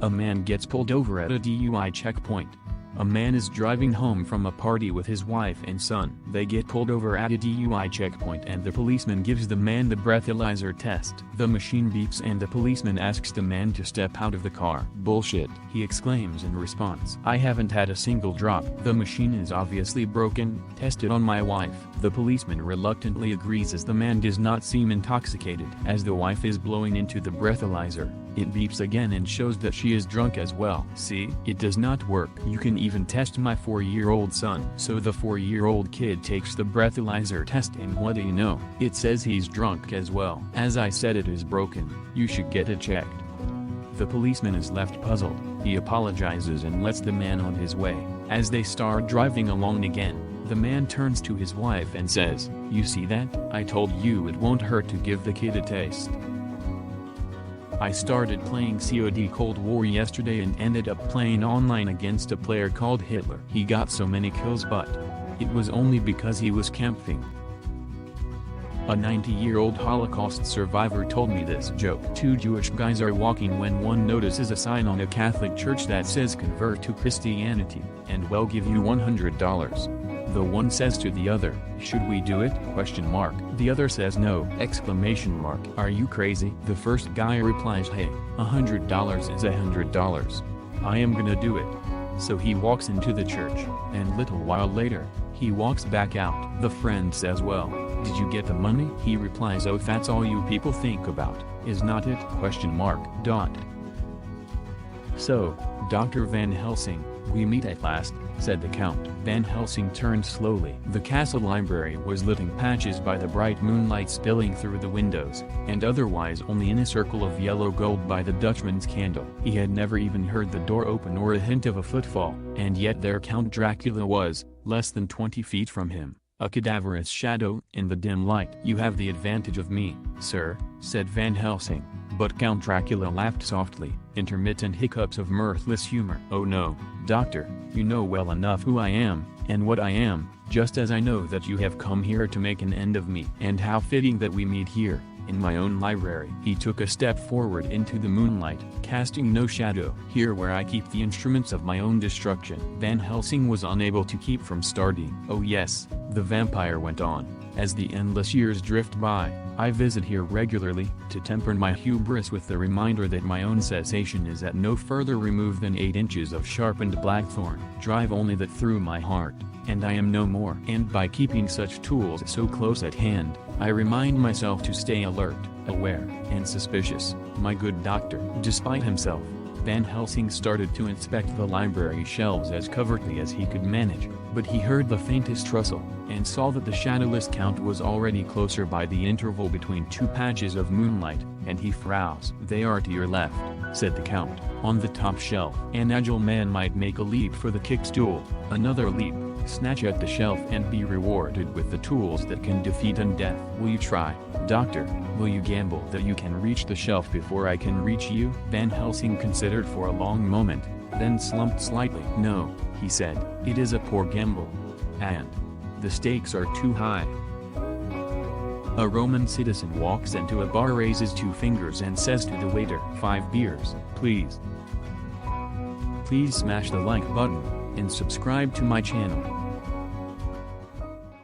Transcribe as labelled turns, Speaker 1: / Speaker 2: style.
Speaker 1: A man gets pulled over at a DUI checkpoint. A man is driving home from a party with his wife and son. They get pulled over at a DUI checkpoint and the policeman gives the man the breathalyzer test. The machine beeps and the policeman asks the man to step out of the car. "Bullshit," he exclaims in response. "I haven't had a single drop. The machine is obviously broken. Test it on my wife." The policeman reluctantly agrees as the man does not seem intoxicated. As the wife is blowing into the breathalyzer, it beeps again and shows that she is drunk as well. "See, it does not work. You can even test my 4-year-old son." So the 4-year-old kid takes the breathalyzer test and what do you know? It says he's drunk as well. "As I said, it is broken. You should get it checked." The policeman is left puzzled. He apologizes and lets the man on his way. As they start driving along again, the man turns to his wife and says, "You see that? I told you it won't hurt to give the kid a taste. I started playing COD Cold War yesterday and ended up playing online against a player called Hitler. He got so many kills but it was only because he was camping." A 90-year-old Holocaust survivor told me this joke. Two Jewish guys are walking when one notices a sign on a Catholic church that says "Convert to Christianity, and we'll give you $100. The one says to the other, "Should we do it?" The other says no! "Are you crazy?" The first guy replies, "Hey, $100 is $100. I am gonna do it." So he walks into the church, and little while later, he walks back out. The friend says, "Well, did you get the money?" He replies, "Oh, that's all you people think about, is not it?" "So, Dr. Van Helsing, we meet at last," said the Count. Van Helsing turned slowly. The castle library was lit in patches by the bright moonlight spilling through the windows, and otherwise only in a circle of yellow gold by the Dutchman's candle. He had never even heard the door open or a hint of a footfall, and yet there Count Dracula was, less than 20 feet from him, a cadaverous shadow in the dim light. "You have the advantage of me, sir," said Van Helsing, but Count Dracula laughed softly, intermittent hiccups of mirthless humor. "Oh no, doctor, you know well enough who I am, and what I am, just as I know that you have come here to make an end of me. And how fitting that we meet here, in my own library." He took a step forward into the moonlight, casting no shadow. "Here where I keep the instruments of my own destruction." Van Helsing was unable to keep from starting. "Oh yes," the vampire went on, "as the endless years drift by, I visit here regularly, to temper my hubris with the reminder that my own cessation is at no further remove than 8 inches of sharpened blackthorn, drive only that through my heart, and I am no more. And by keeping such tools so close at hand, I remind myself to stay alert, aware, and suspicious, my good doctor." Despite himself, Van Helsing started to inspect the library shelves as covertly as he could manage, but he heard the faintest rustle, and saw that the shadowless Count was already closer by the interval between 2 patches of moonlight, and he frowns. "They are to your left," said the Count, "on the top shelf." An agile man might make a leap for the kickstool, another leap, snatch at the shelf and be rewarded with the tools that can defeat undeath. "Will you try, doctor? Will you gamble that you can reach the shelf before I can reach you?" Van Helsing considered for a long moment, then slumped slightly. "No," he said, "it is a poor gamble. And the stakes are too high." A Roman citizen walks into a bar, raises 2 fingers and says to the waiter, "5 beers, please." Please smash the like button, and subscribe to my channel.